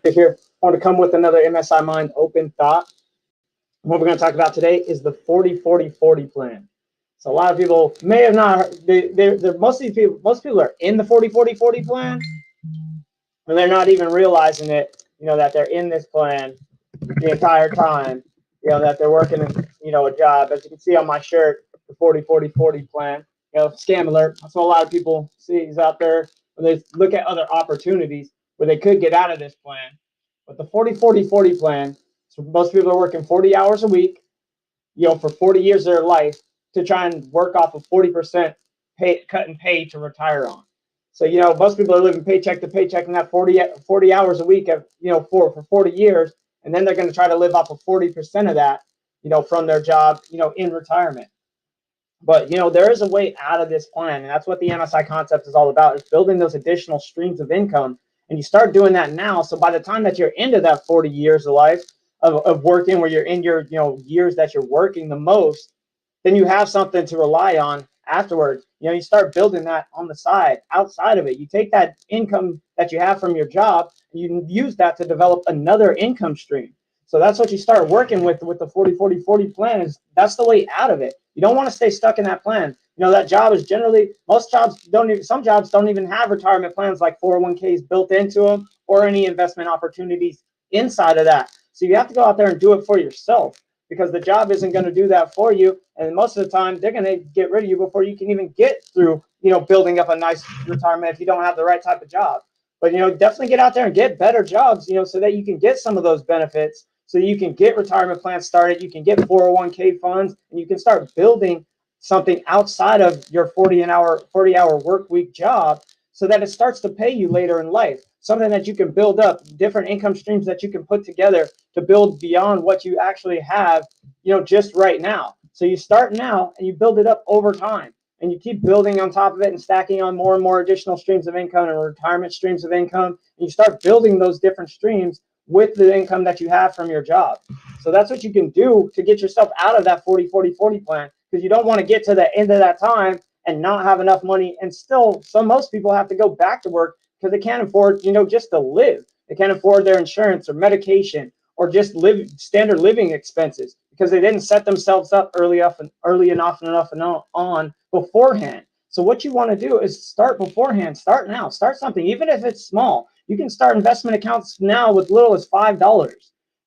Here, I want to come with another MSI Mind open thought. What we're going to talk about today is the 40-40-40 plan. So a lot of people may have not. Most people are in the 40-40-40 plan, and they're not even realizing it. That they're in this plan the entire time. That they're working a job. As you can see on my shirt, the 40-40-40 plan. Scam alert. That's what a lot of people see is out there when they look at other opportunities where they could get out of this plan. But the 40-40-40 plan, so most people are working 40 hours a week, for 40 years of their life to try and work off of 40% cut and pay to retire on. So, most people are living paycheck to paycheck in that 40 hours a week, for 40 years. And then they're going to try to live off of 40% of that, from their job, in retirement. But, there is a way out of this plan. And that's what the MSI concept is all about, is building those additional streams of income. And you start doing that now. So by the time that you're into that 40 years of life of working, where you're in your, years that you're working the most, then you have something to rely on afterwards. You start building that on the side, outside of it. You take that income that you have from your job, and you use that to develop another income stream. So that's what you start working with the 40-40-40 plan. Is that's the way out of it. You don't want to stay stuck in that plan. That job is generally, some jobs don't even have retirement plans like 401ks built into them or any investment opportunities inside of that. So you have to go out there and do it for yourself, because the job isn't going to do that for you. And most of the time, they're going to get rid of you before you can even get through, building up a nice retirement if you don't have the right type of job. But, definitely get out there and get better jobs, so that you can get some of those benefits, so you can get retirement plans started, you can get 401k funds, and you can start building something outside of your 40-hour work week job, so that it starts to pay you later in life. Something that you can build up, different income streams that you can put together to build beyond what you actually have, just right now. So you start now and you build it up over time, and you keep building on top of it and stacking on more and more additional streams of income and retirement streams of income. And you start building those different streams with the income that you have from your job. So that's what you can do to get yourself out of that 40-40-40 plan, because you don't want to get to the end of that time and not have enough money. And still, most people have to go back to work because they can't afford, just to live. They can't afford their insurance or medication or just standard living expenses, because they didn't set themselves up early enough on beforehand. So what you want to do is start beforehand. Start now. Start something, even if it's small. You can start investment accounts now with little as $5.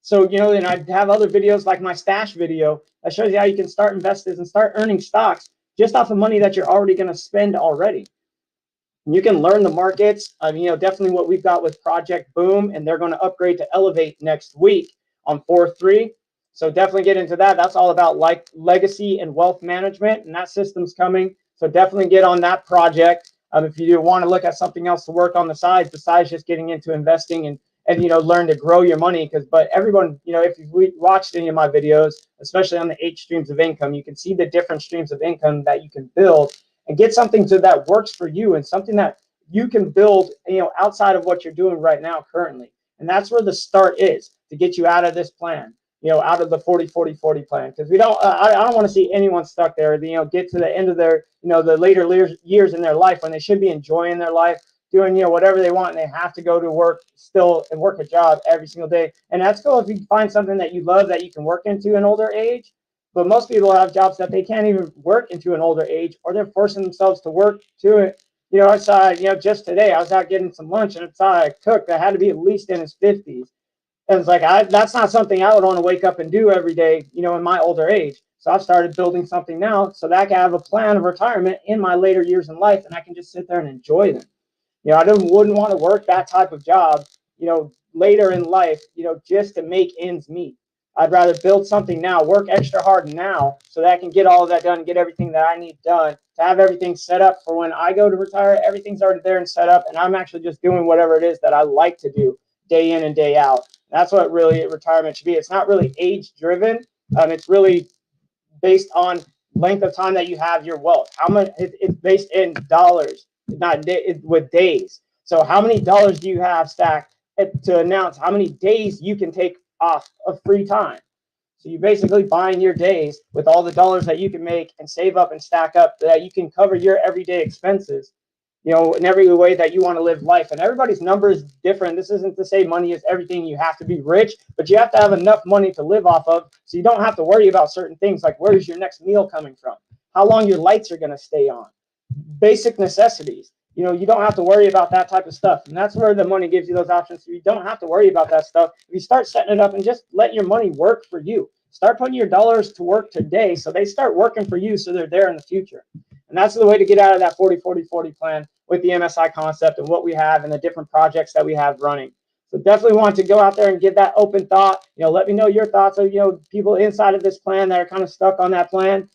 So, and I have other videos like my stash video that shows you how you can start investing and start earning stocks just off of money that you're already going to spend already. And you can learn the markets. Definitely what we've got with Project Boom, and they're going to upgrade to Elevate next week on 4/3. So definitely get into that. That's all about like legacy and wealth management, and that system's coming. So definitely get on that project. If you do want to look at something else to work on the side besides just getting into investing and learn to grow your money, but everyone, if you've watched any of my videos, especially on the 8 streams of income, you can see the different streams of income that you can build and get something that works for you, and something that you can build, outside of what you're doing right now currently. And that's where the start is, to get you out of this plan, out of the 40-40-40 plan. Because I don't want to see anyone stuck there, get to the end of their, the later years in their life when they should be enjoying their life, doing, whatever they want, and they have to go to work still and work a job every single day. And that's cool if you find something that you love that you can work into an older age. But most people have jobs that they can't even work into an older age, or they're forcing themselves to work to it. I saw, just today I was out getting some lunch, and I saw a cook that had to be at least in his 50s. And it's like, that's not something I would want to wake up and do every day, in my older age. So I've started building something now so that I can have a plan of retirement in my later years in life, and I can just sit there and enjoy them. I wouldn't want to work that type of job, later in life, just to make ends meet. I'd rather build something now, work extra hard now, so that I can get all of that done, get everything that I need done, to have everything set up for when I go to retire. Everything's already there and set up, and I'm actually just doing whatever it is that I like to do day in and day out. That's what really retirement should be. It's not really age driven. It's really based on length of time that you have your wealth. How much it's based in dollars, not with days. So how many dollars do you have stacked to announce how many days you can take off of free time? So you're basically buying your days with all the dollars that you can make and save up and stack up so that you can cover your everyday expenses in every way that you want to live life. And everybody's number is different. This isn't to say money is everything. You have to be rich, but you have to have enough money to live off of, so you don't have to worry about certain things like where's your next meal coming from, how long your lights are going to stay on, basic necessities. You don't have to worry about that type of stuff. And that's where the money gives you those options. So you don't have to worry about that stuff. If you start setting it up and just let your money work for you, start putting your dollars to work today so they start working for you so they're there in the future. And that's the way to get out of that 40-40-40 plan with the MSI concept and what we have and the different projects that we have running. So definitely want to go out there and give that open thought. Let me know your thoughts of, people inside of this plan that are kind of stuck on that plan.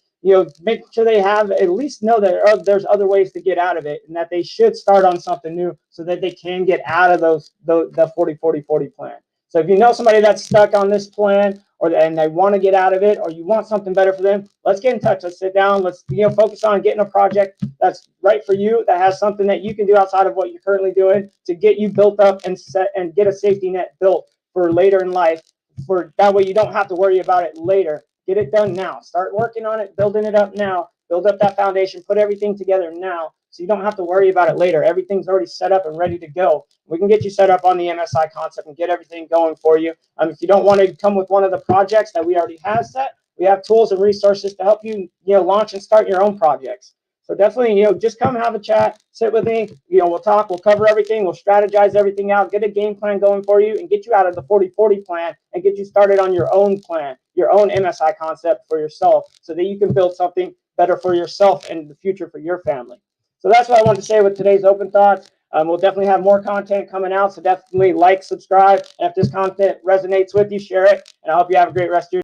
Make sure they have at least know that there's other ways to get out of it and that they should start on something new so that they can get out of the 40-40-40 plan. So if you know somebody that's stuck on this plan and they want to get out of it, or you want something better for them, let's get in touch. Let's sit down. Let's focus on getting a project that's right for you, that has something that you can do outside of what you're currently doing to get you built up and set and get a safety net built for later in life. For that way you don't have to worry about it later. Get it done now. Start working on it, building it up now. Build up that foundation. Put everything together now so you don't have to worry about it later. Everything's already set up and ready to go. We can get you set up on the MSI concept and get everything going for you. If you don't want to come with one of the projects that we already have set, we have tools and resources to help you, launch and start your own projects. So definitely, just come have a chat, sit with me. We'll talk, we'll cover everything, we'll strategize everything out, get a game plan going for you, and get you out of the 40-40 plan and get you started on your own plan, your own MSI concept for yourself, so that you can build something better for yourself and the future for your family. So that's what I wanted to say with today's open thoughts. We'll definitely have more content coming out, so definitely like, subscribe, and if this content resonates with you, share it, and I hope you have a great rest of your day.